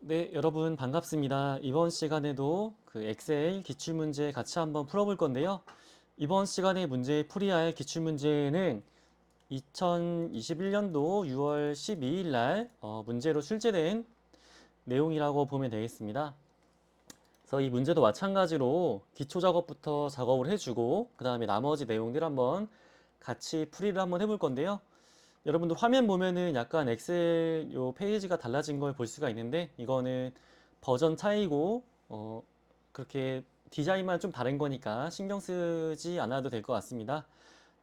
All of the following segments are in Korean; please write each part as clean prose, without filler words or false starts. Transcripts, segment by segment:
네, 여러분 반갑습니다. 이번 시간에도 그 엑셀 기출문제 같이 한번 풀어볼 건데요. 이번 시간에 문제 풀이할 할 기출문제는 2021년도 6월 12일 날 문제로 출제된 내용이라고 보면 되겠습니다. 그래서 이 문제도 마찬가지로 기초 작업부터 작업을 해주고 그 다음에 나머지 내용들 한번 같이 풀이를 한번 해볼 건데요. 여러분들 화면 보면은 약간 엑셀 요 페이지가 달라진 걸 볼 수가 있는데 이거는 버전 차이고 그렇게 디자인만 좀 다른 거니까 신경 쓰지 않아도 될 것 같습니다.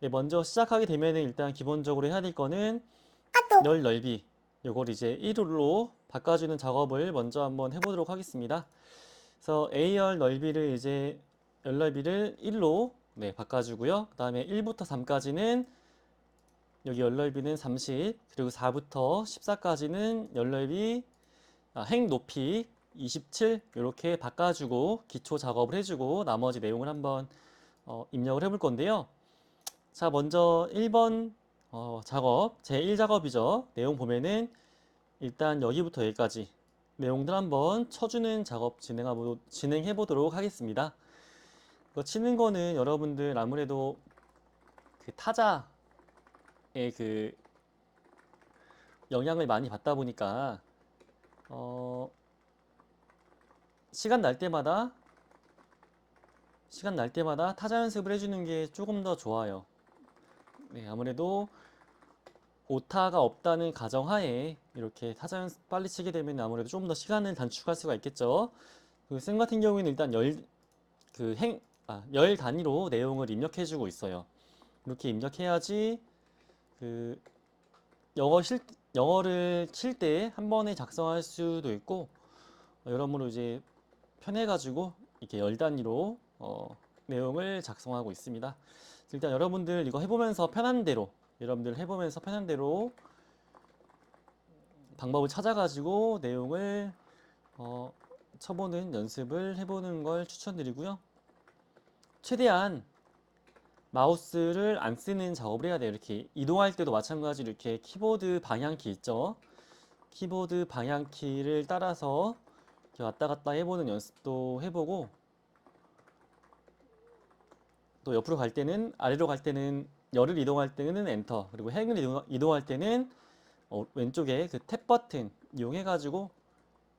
네, 먼저 시작하게 되면은 일단 기본적으로 해야 될 거는 열 넓이 요걸 이제 1로 바꿔주는 작업을 먼저 한번 해보도록 하겠습니다. 그래서 A열 넓이를 이제 열 넓이를 1로 네, 바꿔주고요. 그 다음에 1부터 3까지는 여기 열넓이는 30, 그리고 4부터 14까지는 열넓이, 행 높이 27 이렇게 바꿔주고 기초 작업을 해주고 나머지 내용을 한번 입력을 해볼 건데요. 자, 먼저 1번 작업, 제1작업이죠. 내용 보면은 일단 여기부터 여기까지 내용들 한번 쳐주는 작업 진행해 보도록 하겠습니다. 이거 치는 거는 여러분들 아무래도 그 타자의 그 영향을 많이 받다 보니까 어, 시간 날 때마다 타자 연습을 해주는 게 조금 더 좋아요. 네, 아무래도 오타가 없다는 가정하에 이렇게 타자 연습 빨리 치게 되면 아무래도 좀 더 시간을 단축할 수가 있겠죠. 그 쌤 같은 경우에는 일단 열 단위로 내용을 입력해주고 있어요. 이렇게 입력해야지 그 영어 실, 영어를 칠 때 한 번에 작성할 수도 있고 여러모로 이제 편해가지고 이렇게 열 단위로 내용을 작성하고 있습니다. 일단 여러분들 이거 해보면서 편한 대로 여러분들 해보면서 편한 대로 방법을 찾아가지고 내용을 어, 쳐보는 연습을 해보는 걸 추천드리고요. 최대한 마우스를 안 쓰는 작업을 해야 돼요. 이렇게 이동할 때도 마찬가지로 이렇게 키보드 방향키 있죠. 키보드 방향키를 따라서 이렇게 왔다 갔다 해보는 연습도 해보고 또 옆으로 갈 때는 아래로 갈 때는 열을 이동할 때는 엔터 그리고 행을 이동할 때는 왼쪽에 그 탭 버튼 이용해 가지고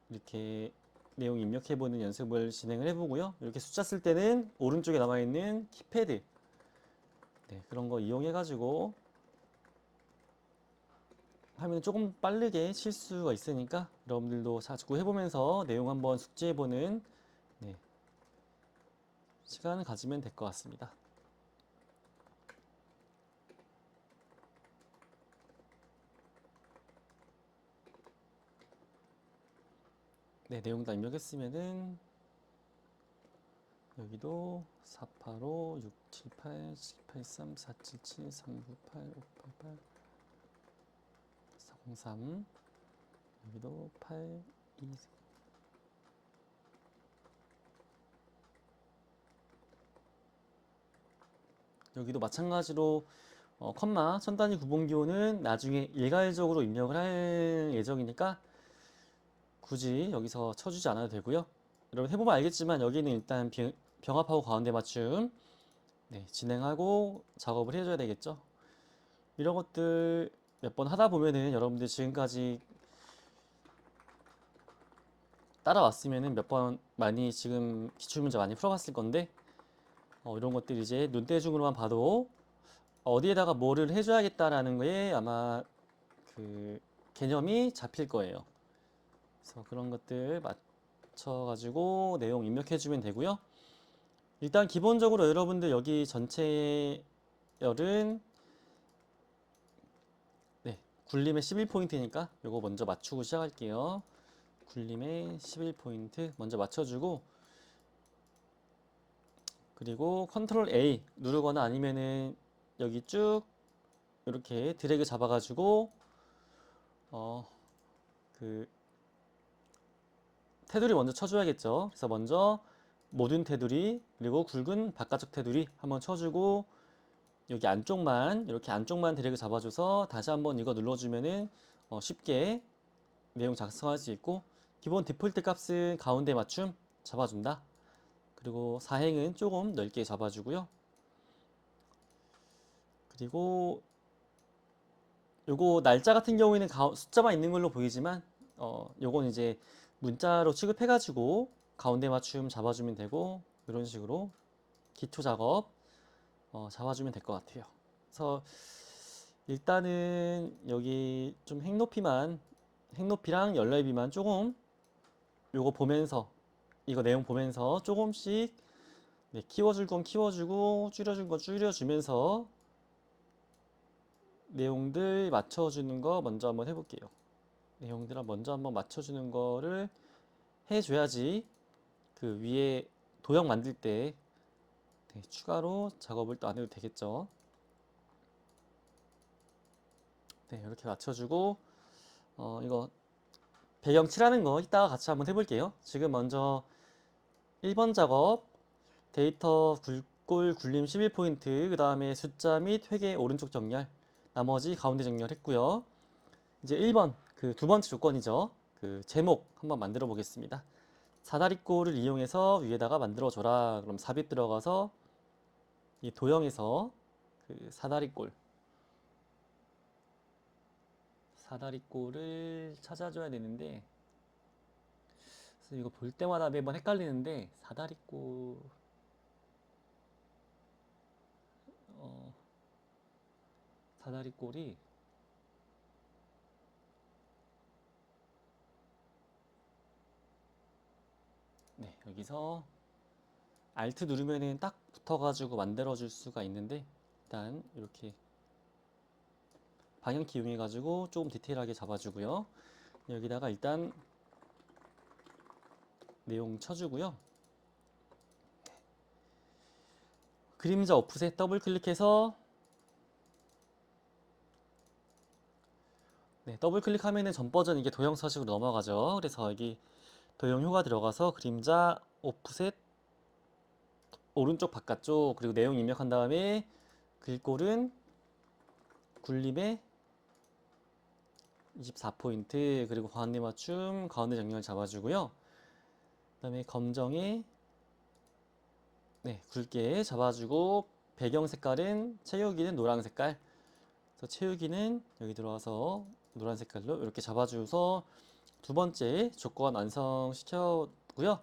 이렇게 내용 입력해 보는 연습을 진행을 해보고요. 이렇게 숫자 쓸 때는 오른쪽에 남아 있는 키패드 네, 그런 거 이용해 가지고 하면 조금 빠르게 칠 수가 있으니까 여러분들도 자꾸 해보면서 내용 한번 숙지해 보는 네, 시간을 가지면 될 것 같습니다. 네, 내용 다 입력했으면은 여기도 485, 678, 783, 477, 398, 588, 403 여기도 8, 2 여기도 마찬가지로 컴마 천 단위 구분 기호는 나중에 일괄적으로 입력을 할 예정이니까 굳이 여기서 쳐주지 않아도 되고요. 여러분 해보면 알겠지만 여기는 일단 병합하고 가운데 맞춤 네, 진행하고 작업을 해줘야 되겠죠. 이런 것들 몇 번 하다 보면은 여러분들 지금까지 따라왔으면은 몇 번 많이 지금 기출문제 많이 풀어봤을 건데 이런 것들 이제 눈대중으로만 봐도 어디에다가 뭐를 해줘야겠다라는 거에 아마 그 개념이 잡힐 거예요. 그래서 그런 것들 맞춰가지고 내용 입력해주면 되고요. 일단 기본적으로 여러분들 여기 전체 열은 네, 굴림의 11포인트니까 이거 먼저 맞추고 시작할게요. 굴림의 11포인트 먼저 맞춰주고 그리고 컨트롤 A 누르거나 아니면은 여기 쭉 이렇게 드래그 잡아가지고 그 테두리 먼저 쳐줘야겠죠. 그래서 먼저 모든 테두리 그리고 굵은 바깥쪽 테두리 한번 쳐주고 여기 안쪽만 이렇게 안쪽만 드래그 잡아줘서 다시 한번 이거 눌러주면은 쉽게 내용 작성할 수 있고 기본 디폴트 값은 가운데 맞춤 잡아준다. 그리고 사행은 조금 넓게 잡아주고요. 그리고 요거 날짜 같은 경우에는 숫자만 있는 걸로 보이지만 요건 이제 문자로 취급해가지고 가운데 맞춤 잡아주면 되고 이런 식으로 기초 작업 잡아주면 될 것 같아요. 그래서 일단은 여기 좀 행높이랑 열넓이만 조금 요거 보면서 이거 내용 보면서 조금씩 네, 키워줄 건 키워주고 줄여줄 건 줄여주면서 내용들 맞춰주는 거 먼저 한번 해볼게요. 내용들을 먼저 한번 맞춰주는 거를 해줘야지 그 위에 도형 만들 때 네, 추가로 작업을 또 안 해도 되겠죠. 네, 이렇게 맞춰주고 이거 배경 칠하는 거 이따가 같이 한번 해볼게요. 지금 먼저 1번 작업 데이터 굴골 굴림 11포인트 그 다음에 숫자 및 회계 오른쪽 정렬 나머지 가운데 정렬 했고요. 이제 1번 그 두 번째 조건이죠. 그 제목 한번 만들어 보겠습니다. 사다리꼴을 이용해서 위에다가 만들어 줘라. 그럼 삽입 들어가서 이 도형에서 그 사다리꼴을 찾아줘야 되는데 그래서 이거 볼 때마다 매번 헷갈리는데 어, 사다리꼴이 네, 여기서 Alt 누르면은 딱 붙어가지고 만들어줄 수가 있는데 일단 이렇게 방향키 이용해가지고 조금 디테일하게 잡아주고요. 여기다가 일단 내용 쳐주고요. 그림자 오프셋 더블 클릭해서 네, 더블 클릭하면은 전 버전 이게 도형 서식으로 넘어가죠. 그래서 여기 도형효가 들어가서 그림자 오프셋 오른쪽 바깥쪽 그리고 내용 입력한 다음에 글꼴은 굴림에 24포인트 그리고 가운데 맞춤 가운데 정렬 잡아주고요. 그 다음에 검정에 네, 굵게 잡아주고 배경 색깔은 채우기는 노란 색깔 그래서 채우기는 여기 들어와서 노란 색깔로 이렇게 잡아줘서 두 번째 조건 완성시켰고요.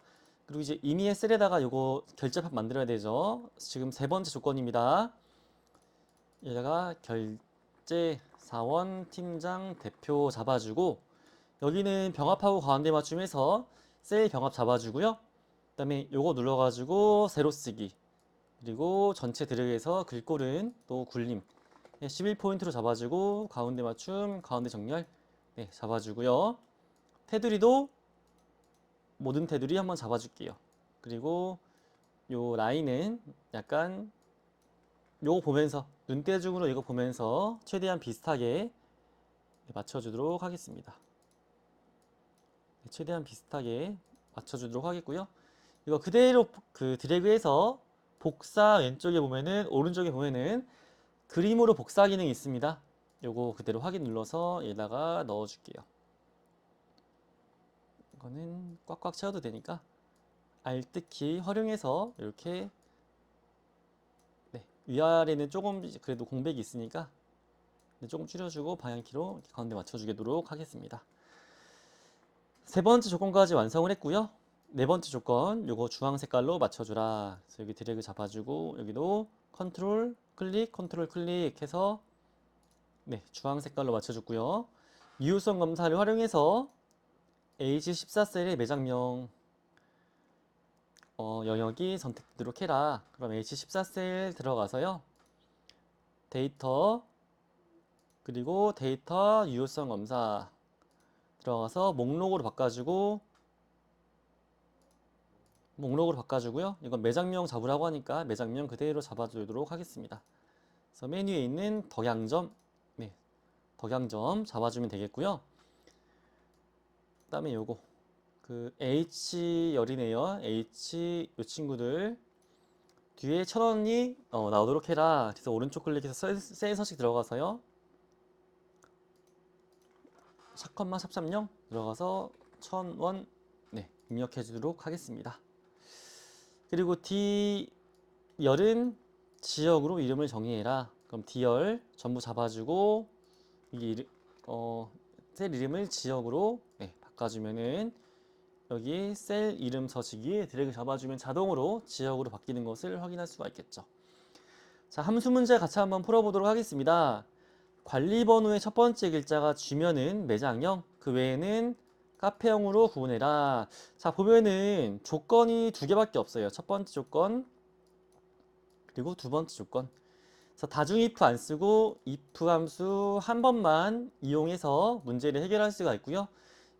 그리고 이제 이미의 셀에다가 요거 결제판 만들어야 되죠. 지금 세 번째 조건입니다. 여기다가 결제 사원 팀장 대표 잡아주고 여기는 병합하고 가운데 맞춤해서 셀 병합 잡아주고요. 그 다음에 요거 눌러가지고 세로 쓰기 그리고 전체 드래그해서 글꼴은 또 굴림 11포인트로 잡아주고 가운데 맞춤 가운데 정렬 네, 잡아주고요. 테두리도 모든 테두리 한번 잡아줄게요. 그리고 요 라인은 약간 요거 보면서 눈대중으로 이거 보면서 최대한 비슷하게 맞춰주도록 하겠습니다. 최대한 비슷하게 맞춰주도록 하겠고요. 이거 그대로 그 드래그해서 복사 왼쪽에 보면은 오른쪽에 보면은 그림으로 복사 기능이 있습니다. 요거 그대로 확인 눌러서 여기다가 넣어줄게요. 이거는 꽉꽉 채워도 되니까 Alt키 활용해서 이렇게 네, 위아래는 조금 그래도 공백이 있으니까 조금 줄여주고 방향키로 가운데 맞춰주도록 하겠습니다. 세 번째 조건까지 완성을 했고요. 네 번째 조건 요거 주황 색깔로 맞춰주라. 그래서 여기 드래그 잡아주고 여기도 컨트롤 클릭 해서 네, 주황 색깔로 맞춰줬고요. 유효성 검사를 활용해서 H14셀의 매장명 영역이 선택되도록 해라. 그럼 H14셀 들어가서요. 데이터 그리고 데이터 유효성 검사 들어가서 목록으로 바꿔주고요. 이건 매장명 잡으라고 하니까 매장명 그대로 잡아주도록 하겠습니다. 그래서 메뉴에 있는 덕양점, 네, 덕양점 잡아주면 되겠고요. 그다음에 요거 그 H 열이네요. H 요 친구들 뒤에 1,000원이 나오도록 해라. 그래서 오른쪽 클릭해서 셀 서식 들어가서요. 샵3 0 들어가서 1000원 네, 입력해 주도록 하겠습니다. 그리고 D열은 지역으로 이름을 정의해라. 그럼 D열 전부 잡아주고 이게 셀 이름을 지역으로 네, 바꿔주면은 여기 셀 이름 서식이 드래그 잡아주면 자동으로 지역으로 바뀌는 것을 확인할 수가 있겠죠. 자, 함수 문제 같이 한번 풀어보도록 하겠습니다. 관리 번호의 첫 번째 글자가 G면은 매장형, 그 외에는 카페형으로 구분해라. 자, 보면은 조건이 두 개밖에 없어요. 첫 번째 조건, 그리고 두 번째 조건. 그래서 다중 if 안 쓰고 if 함수 한 번만 이용해서 문제를 해결할 수가 있고요.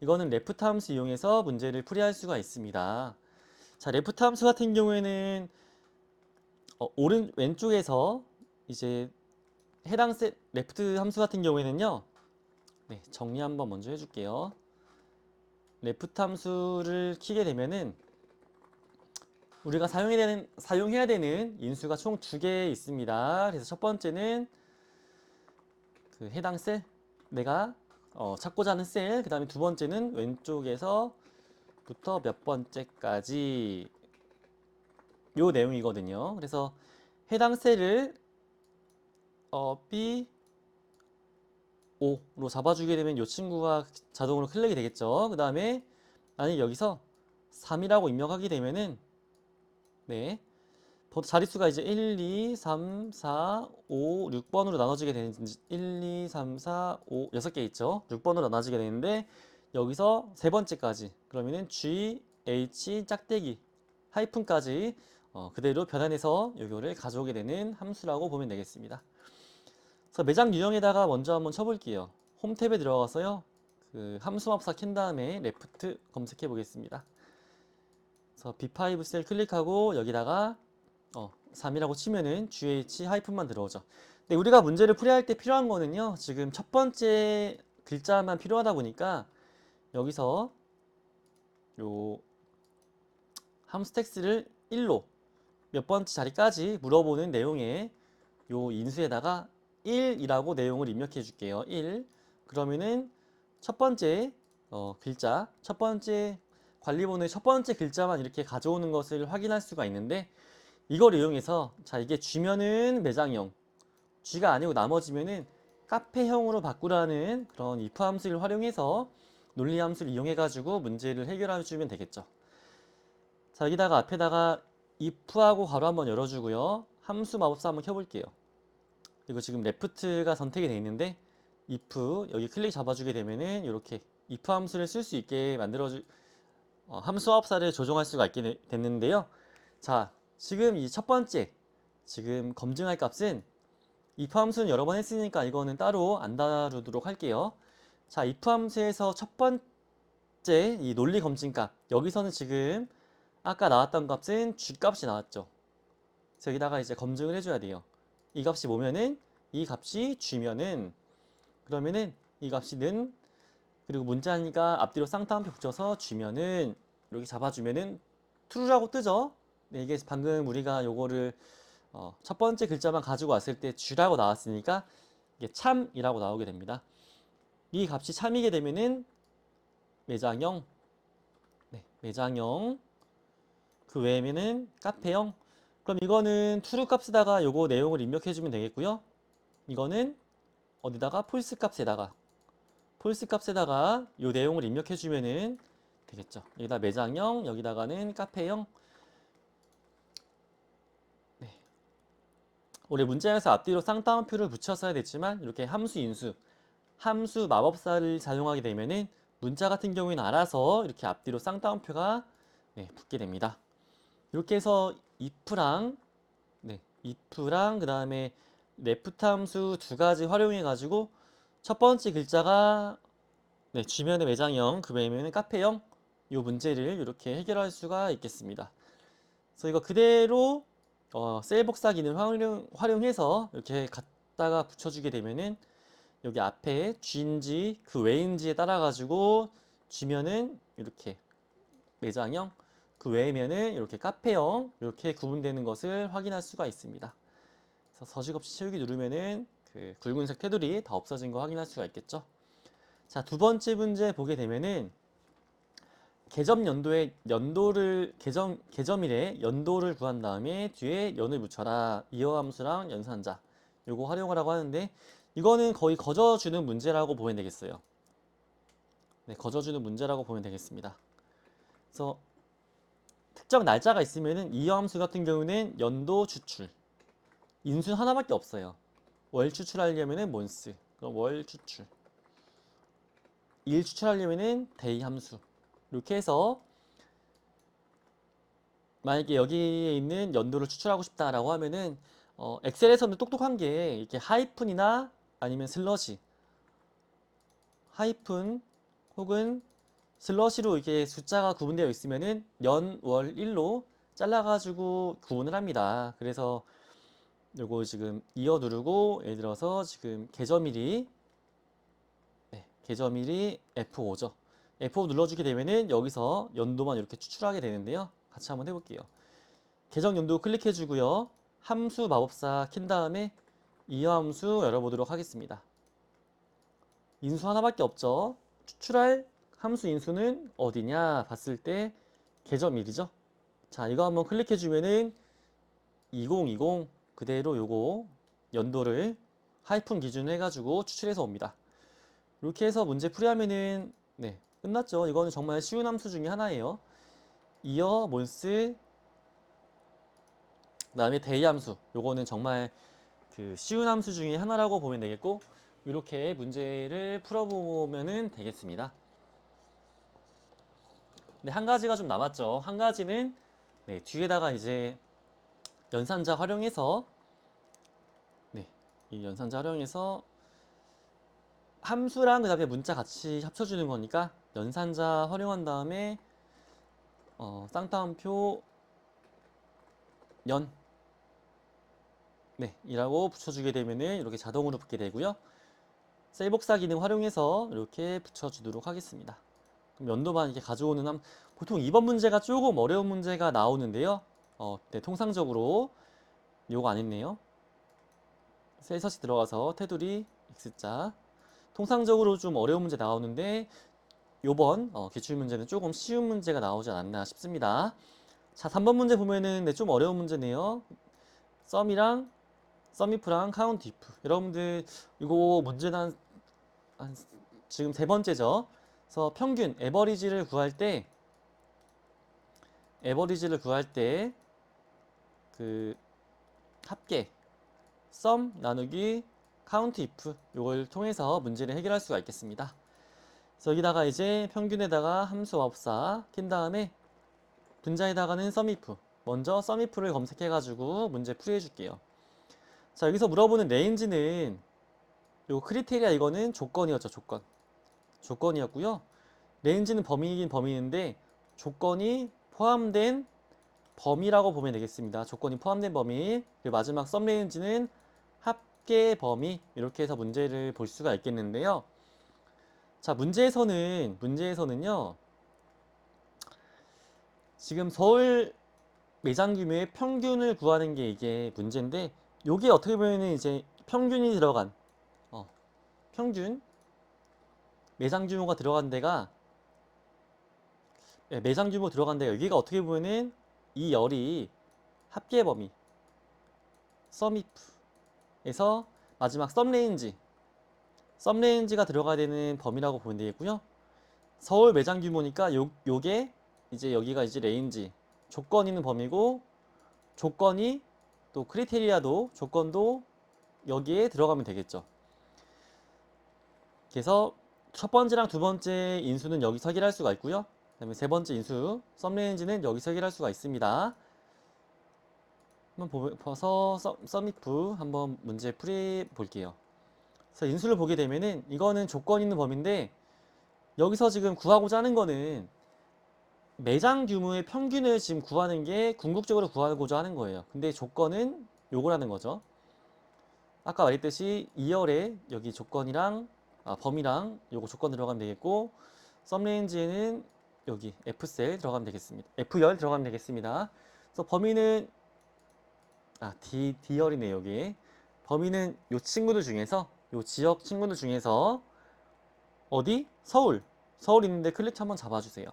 이거는 레프트 함수 이용해서 문제를 풀이할 수가 있습니다. 자, 레프트 함수 같은 경우에는 왼쪽에서 이제 해당 레프트 함수 같은 경우에는요. 네, 정리 한번 먼저 해줄게요. 레프트 함수를 키게 되면은 우리가 사용해야 되는 인수가 총 두 개 있습니다. 그래서 첫 번째는 그 해당 셀, 내가 찾고자 하는 셀, 그 다음에 두 번째는 왼쪽에서부터 몇 번째까지 요 내용이거든요. 그래서 해당 셀을 B5로 잡아주게 되면 이 친구가 자동으로 클릭이 되겠죠. 그 다음에 만약 여기서 3이라고 입력하게 되면은 네, 자릿수가 이제 1, 2, 3, 4, 5, 6번으로 나눠지게 되는 1, 2, 3, 4, 5, 6개 있죠. 6번으로 나눠지게 되는데 여기서 세 번째까지 그러면은 G, H, 짝대기, 하이픈까지 그대로 변환해서 요거를 가져오게 되는 함수라고 보면 되겠습니다. 그래서 매장 유형에다가 먼저 한번 쳐볼게요. 홈 탭에 들어가서요. 그 함수마법사 켠 다음에 레프트 검색해 보겠습니다. 그래서 B5 셀 클릭하고 여기다가 3이라고 치면은 GH 하이픈만 들어오죠. 근데 우리가 문제를 풀이할 때 필요한 거는요. 지금 첫 번째 글자만 필요하다 보니까 여기서 요 함수 텍스를 1로 몇 번째 자리까지 물어보는 내용의 요 인수에다가 1이라고 내용을 입력해 줄게요. 1. 그러면은 첫 번째 글자, 첫 번째 관리번호의 첫 번째 글자만 이렇게 가져오는 것을 확인할 수가 있는데 이걸 이용해서 자 이게 G면은 매장형, G가 아니고 나머지면은 카페형으로 바꾸라는 그런 if 함수를 활용해서 논리 함수를 이용해 가지고 문제를 해결해 주면 되겠죠. 자 여기다가 앞에다가 if하고 괄호 한번 열어주고요. 함수 마법사 한번 켜볼게요. 그리고 지금 레프트가 선택이 되어 있는데 if 여기 클릭 잡아주게 되면은 이렇게 if 함수를 쓸 수 있게 함수 마법사를 조정할 수가 있게 됐는데요. 자 지금 이 첫 번째 지금 검증할 값은 if 함수는 여러 번 했으니까 이거는 따로 안 다루도록 할게요. 자 if 함수에서 첫 번째 이 논리 검증 값 여기서는 지금 아까 나왔던 값은 G 값이 나왔죠. 그래서 여기다가 이제 검증을 해줘야 돼요. 이 값이 뭐면은 이 값이 G면은 그러면은 이 값이 는 그리고 문자니까 앞뒤로 쌍따옴표 붙여서 G면은 이렇게 잡아주면은 true라고 뜨죠. 네, 이게 방금 우리가 요거를 첫 번째 글자만 가지고 왔을 때 G라고 나왔으니까 이게 참이라고 나오게 됩니다. 이 값이 참이게 되면은 매장형, 네, 매장형 그 외에는 카페형. 그럼 이거는 true 값에다가 요거 내용을 입력해주면 되겠고요. 이거는 어디다가 폴스 값에다가 요 내용을 입력해주면은 되겠죠. 여기다 매장형, 여기다가는 카페형. 네. 우리 문제에서 앞뒤로 쌍따옴표를 붙였어야 됐지만 이렇게 함수 인수, 함수 마법사를 사용하게 되면은 문자 같은 경우에는 알아서 이렇게 앞뒤로 쌍따옴표가 붙게 됩니다. 이렇게 해서 if랑 그 다음에 레프트 함수 두 가지 활용해 가지고 첫 번째 글자가 G면의 매장형, 그 외에는 카페형 이 문제를 이렇게 해결할 수가 있겠습니다. 그래서 이거 그대로 셀 복사 기능을 활용해서 이렇게 갖다가 붙여주게 되면은 여기 앞에 G인지 그 외인지에 따라 가지고 G면은 이렇게 매장형, 그 외면은 이렇게 카페형 이렇게 구분되는 것을 확인할 수가 있습니다. 그래서 서식 없이 채우기 누르면은 그 굵은색 테두리 다 없어진 거 확인할 수가 있겠죠. 자, 두 번째 문제 보게 되면은 개점 연도의 연도를 개점일에 연도를 구한 다음에 뒤에 연을 붙여라. 이어 함수랑 연산자 요거 활용하라고 하는데 이거는 거의 거저주는 문제라고 보면 되겠어요. 네, 거저주는 문제라고 보면 되겠습니다. 그래서 특정 날짜가 있으면은 이어 함수 같은 경우는 연도 추출 인수 하나밖에 없어요. 월 추출하려면은 몬스 그럼 월 추출 일 추출하려면은 데이 함수 이렇게 해서 만약에 여기에 있는 연도를 추출하고 싶다라고 하면은 엑셀에서는 똑똑한 게 이렇게 하이픈이나 아니면 슬러시 하이픈 혹은 슬러시로 이게 숫자가 구분되어 있으면은 연, 월, 일로 잘라가지고 구분을 합니다. 그래서 요거 지금 이어 누르고 예를 들어서 지금 계절일이 네, 계절일이 F5죠. F5 눌러주게 되면은 여기서 연도만 이렇게 추출하게 되는데요. 같이 한번 해볼게요. 계정 연도 클릭해 주고요. 함수 마법사 킨 다음에 이어 함수 열어보도록 하겠습니다. 인수 하나밖에 없죠. 추출할 함수 인수는 어디냐 봤을 때 계정일이죠. 자, 이거 한번 클릭해 주면은 2020 그대로 요거 연도를 하이픈 기준으로 해가지고 추출해서 옵니다. 이렇게 해서 문제 풀이하면은 네, 끝났죠. 이거는 정말 쉬운 함수 중에 하나예요. 이어 몬스 그다음에 데이 함수 요거는 정말 그 쉬운 함수 중에 하나라고 보면 되겠고 이렇게 문제를 풀어보면 되겠습니다. 네, 한 가지가 좀 남았죠. 한 가지는 네, 뒤에다가 이제 연산자 활용해서 네, 이 연산자 활용해서 함수랑 그 다음에 문자 같이 합쳐주는 거니까 연산자 활용한 다음에 쌍따옴표 연 네, 이라고 붙여주게 되면은 이렇게 자동으로 붙게 되고요. 셀 복사 기능 활용해서 이렇게 붙여주도록 하겠습니다. 그럼 연도만 이렇게 가져오는 보통 이번 문제가 조금 어려운 문제가 나오는데요. 네, 통상적으로 요거 안 했네요. 셀 서치 들어가서 테두리 X자 통상적으로 좀 어려운 문제 나오는데 요번 기출문제는 조금 쉬운 문제가 나오지 않았나 싶습니다. 자, 3번 문제 보면은 네, 좀 어려운 문제네요. 썸이랑 썸이프랑 카운트 이프 여러분들 이거 문제는 한 지금 세 번째죠. 그래서 평균 에버리지를 구할 때 그 합계 썸 나누기 카운트 이프 이걸 통해서 문제를 해결할 수가 있겠습니다. 그래서 여기다가 이제 평균에다가 함수 마법사 킨 다음에 분자에다가는 썸이프 먼저 썸이프를 검색해 가지고 문제 풀이해 줄게요. 자, 여기서 물어보는 레인지는 요 크리테리아 이거는 조건이었죠. 조건이었고요. 레인지는 범위이긴 범위인데 조건이 포함된 범위라고 보면 되겠습니다. 조건이 포함된 범위 그리고 마지막 썸 레인지는 합계 범위 이렇게 해서 문제를 볼 수가 있겠는데요. 자, 문제에서는요. 지금 서울 매장 규모의 평균을 구하는 게 이게 문제인데 요게 어떻게 보면은 이제 평균이 들어간 평균 매장 규모가 들어간 데가 매장 규모 들어간 데가 여기가 어떻게 보면은 이 열이 합계 범위 썸이프에서 마지막 썸레인지가 들어가야 되는 범위라고 보면 되겠고요. 서울 매장 규모니까 요게 이제 여기가 이제 레인지 조건 있는 범위고 조건이 또 크리테리아도 조건도 여기에 들어가면 되겠죠. 그래서 첫 번째랑 두 번째 인수는 여기서 해결할 수가 있고요. 그다음에 세 번째 인수 썸레인지는 여기서 해결할 수가 있습니다. 한번 보서 썸이프 한번 문제 풀이 볼게요. 그래서 인수를 보게 되면은 이거는 조건 있는 범위인데 여기서 지금 구하고자 하는 거는 매장 규모의 평균을 지금 구하는 게 궁극적으로 구하고자 하는 거예요. 근데 조건은 요거라는 거죠. 아까 말했듯이 2열에 여기 조건이랑 범위랑 요거 조건 들어가면 되겠고 썸레인지에는 여기 F셀 들어가면 되겠습니다. F열 들어가면 되겠습니다. 그래서 범위는 D열이네 여기. 범위는 요 친구들 중에서 요 지역 친구들 중에서 어디? 서울 있는데 클릭 한번 잡아주세요.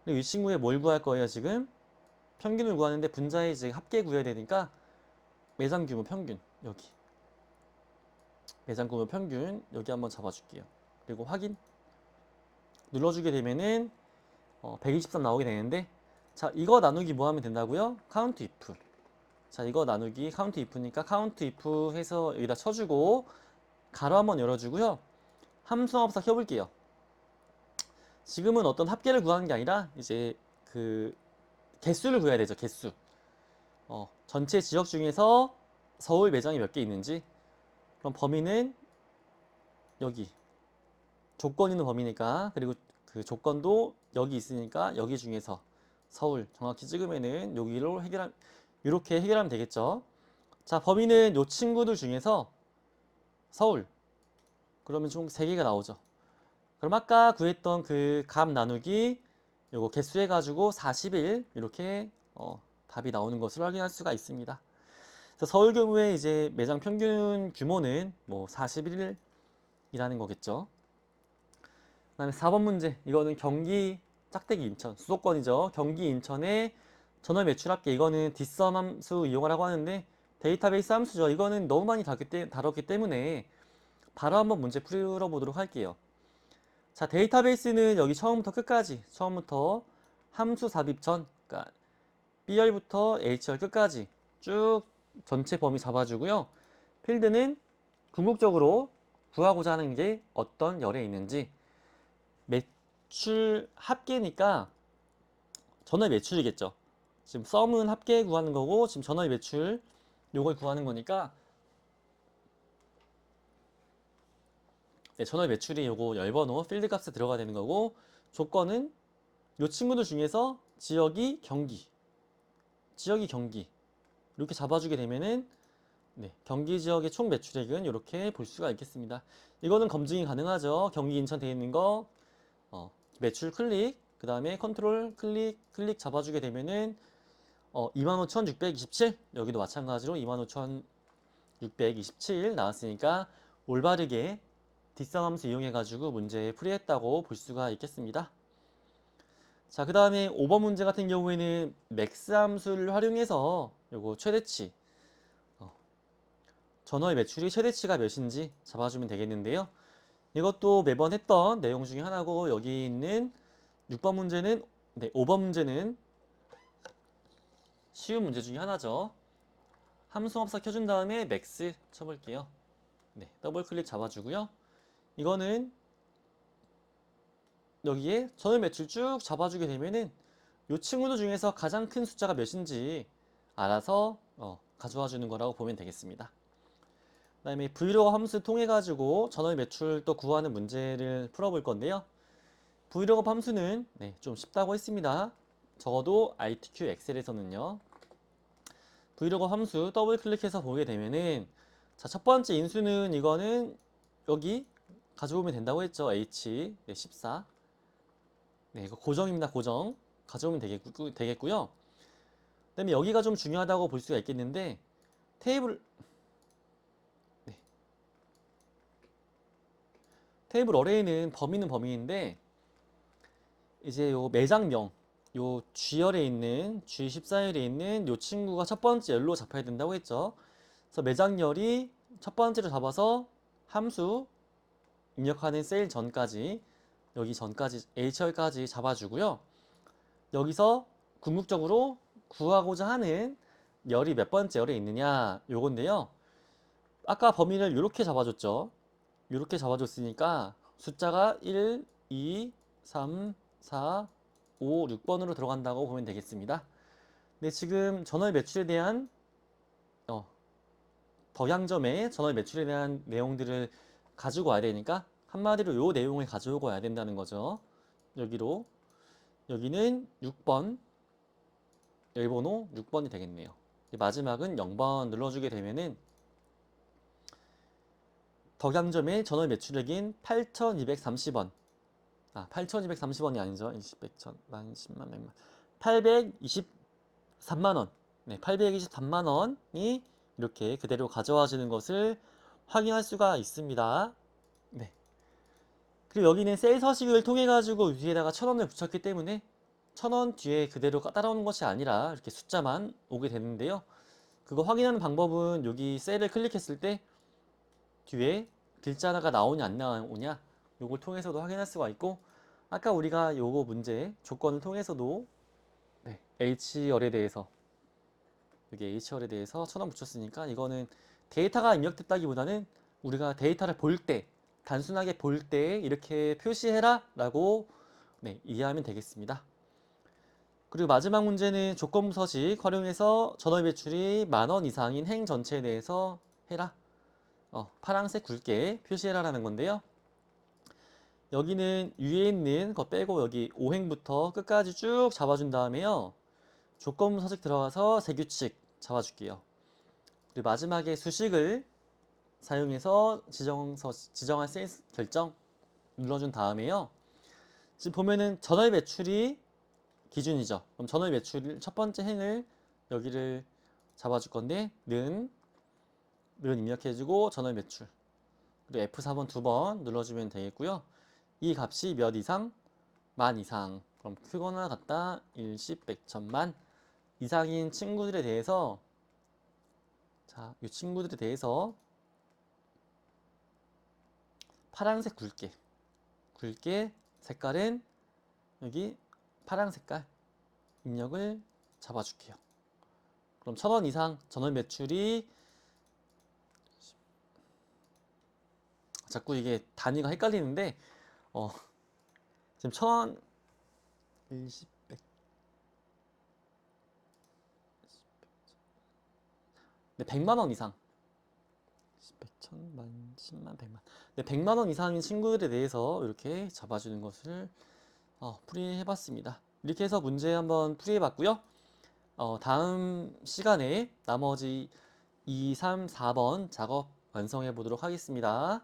그리고 이 친구의 뭘 구할 거예요, 지금? 평균을 구하는데 분자의 이제 합계 구해야 되니까 매장 규모 평균 여기 매장 규모 평균 여기 한번 잡아줄게요. 그리고 확인 눌러주게 되면은 123 나오게 되는데 자 이거 나누기 뭐 하면 된다고요? 카운트 if. 자 이거 나누기 카운트 if니까 카운트 if 해서 여기다 쳐주고 가로 한번 열어주고요. 함수합사 켜볼게요. 지금은 어떤 합계를 구하는 게 아니라 이제 그 개수를 구해야 되죠. 개수. 전체 지역 중에서 서울 매장이 몇 개 있는지. 그럼 범위는 여기 조건 있는 범위니까 그리고 그 조건도 여기 있으니까 여기 중에서 서울 정확히 찍으면은 여기로 이렇게 해결하면 되겠죠. 자 범위는 요 친구들 중에서 서울 그러면 총 3개가 나오죠. 그럼 아까 구했던 그 값 나누기 요거 개수 해가지고 41 이렇게 답이 나오는 것을 확인할 수가 있습니다. 그래서 서울 경우에 이제 매장 평균 규모는 뭐 41이라는 거겠죠. 그다음에 4번 문제 이거는 경기 짝대기 인천 수도권이죠. 경기 인천의 전월 매출 합계 이거는 뒷섬 함수 이용하라고 하는데 데이터베이스 함수죠. 이거는 너무 많이 다뤘기 때문에 바로 한번 문제 풀어보도록 할게요. 자 데이터베이스는 여기 처음부터 끝까지 처음부터 함수 삽입 전 그러니까 B열부터 H열 끝까지 쭉 전체 범위 잡아주고요. 필드는 궁극적으로 구하고자 하는 게 어떤 열에 있는지 매출 합계니까 전월 매출이겠죠. 지금 썸은 합계 구하는 거고 지금 전월 매출 요걸 구하는 거니까 네, 전월 매출이 요거 열번호 필드 값에 들어가야 되는 거고 조건은 요 친구들 중에서 지역이 경기 이렇게 잡아주게 되면은 네, 경기 지역의 총 매출액은 이렇게 볼 수가 있겠습니다. 이거는 검증이 가능하죠. 경기 인천 되어 있는 거 매출 클릭 그 다음에 컨트롤 클릭 잡아주게 되면은 25,627 여기도 마찬가지로 25,627 나왔으니까 올바르게 뒷선 함수 이용해 가지고 문제 풀이했다고 볼 수가 있겠습니다. 자, 그 다음에 5번 문제 같은 경우에는 맥스 함수를 활용해서 요거 최대치 전월 매출이 최대치가 몇인지 잡아주면 되겠는데요. 이것도 매번 했던 내용 중에 하나고 여기 있는 6번 문제는 네, 5번 문제는 쉬운 문제 중에 하나죠. 함수합사 켜준 다음에 맥스 쳐볼게요. 네, 더블 클릭 잡아주고요. 이거는 여기에 전월 매출 쭉 잡아주게 되면은 이 친구들 중에서 가장 큰 숫자가 몇인지 알아서 가져와 주는 거라고 보면 되겠습니다. 그 다음에 브이로그 함수 통해 가지고 전월 매출 또 구하는 문제를 풀어볼 건데요. 브이로그 함수는 네, 좀 쉽다고 했습니다. 적어도 ITQ 엑셀에서는요. 브이로그 함수 더블 클릭해서 보게 되면은 자, 첫 번째 인수는 이거는 여기 가져오면 된다고 했죠. H 네, 14. 네, 이거 고정입니다. 고정. 가져오면 되겠고요. 그다음에 여기가 좀 중요하다고 볼 수가 있겠는데 테이블 네, 테이블 어레이는 범위는 범위인데 이제 요 매장명 요 G열에 있는 G14열에 있는 요 친구가 첫 번째 열로 잡혀야 된다고 했죠. 그래서 매장열이 첫 번째로 잡아서 함수 입력하는 셀 전까지 여기 전까지 H열까지 잡아주고요. 여기서 궁극적으로 구하고자 하는 열이 몇 번째 열에 있느냐 요건데요. 아까 범위를 이렇게 잡아줬죠. 이렇게 잡아줬으니까 숫자가 1, 2, 3, 4, 5, 6번으로 들어간다고 보면 되겠습니다. 네, 지금 전월 매출에 대한 덕양점의 전월 매출에 대한 내용들을 가지고 와야 되니까 한마디로 요 내용을 가지고 와야 된다는 거죠. 여기는 6번 열번호 6번이 되겠네요. 마지막은 0번 눌러주게 되면은 덕양점의 전월 매출액인 8,230원 8,230원이 아니죠. 20, 100천, 만, 10만, 100만 823만원 네, 823만원이 이렇게 그대로 가져와지는 것을 확인할 수가 있습니다. 네. 그리고 여기는 셀 서식을 통해 가지고 위에다가 1,000원을 붙였기 때문에 1,000원 뒤에 그대로 따라오는 것이 아니라 이렇게 숫자만 오게 되는데요. 그거 확인하는 방법은 여기 셀을 클릭했을 때 뒤에 글자가 나오냐 안 나오냐 요걸 통해서도 확인할 수가 있고, 아까 우리가 요거 문제 조건을 통해서도 네, H열에 대해서 여기 H열에 대해서 1,000원 붙였으니까 이거는 데이터가 입력됐다기보다는 우리가 데이터를 볼 때, 단순하게 볼 때 이렇게 표시해라 라고 네, 이해하면 되겠습니다. 그리고 마지막 문제는 조건부 서식 활용해서 전월 매출이 10,000원 이상인 행 전체에 대해서 해라. 파란색 굵게 표시해라라는 건데요. 여기는 위에 있는 거 빼고 여기 5행부터 끝까지 쭉 잡아준 다음에요. 조건부 서식 들어가서 세규칙 잡아줄게요. 그리고 마지막에 수식을 사용해서 지정한 세일스 결정 눌러준 다음에요. 지금 보면은 전월 매출이 기준이죠. 그럼 전월 매출 첫 번째 행을 여기를 잡아줄 건데 는 입력해주고 전월 매출 그리고 F4번 두 번 눌러주면 되겠고요. 이 값이 몇 이상? 10,000 이상. 그럼 크거나 같다 1, 10, 100, 1000만 이상인 친구들에 대해서 자, 이 친구들에 대해서 파란색 굵게 색깔은 여기 파란 색깔 입력을 잡아줄게요. 그럼 1,000원 이상 전월 매출이 자꾸 이게 단위가 헷갈리는데 지금 1,000원 20, 100 네, 100만 원 이상 100, 1000만, 10만, 100만 네, 100만 원 이상인 친구들에 대해서 이렇게 잡아주는 것을 풀이해봤습니다. 이렇게 해서 문제 한번 풀이해봤고요. 다음 시간에 나머지 2, 3, 4번 작업 완성해 보도록 하겠습니다.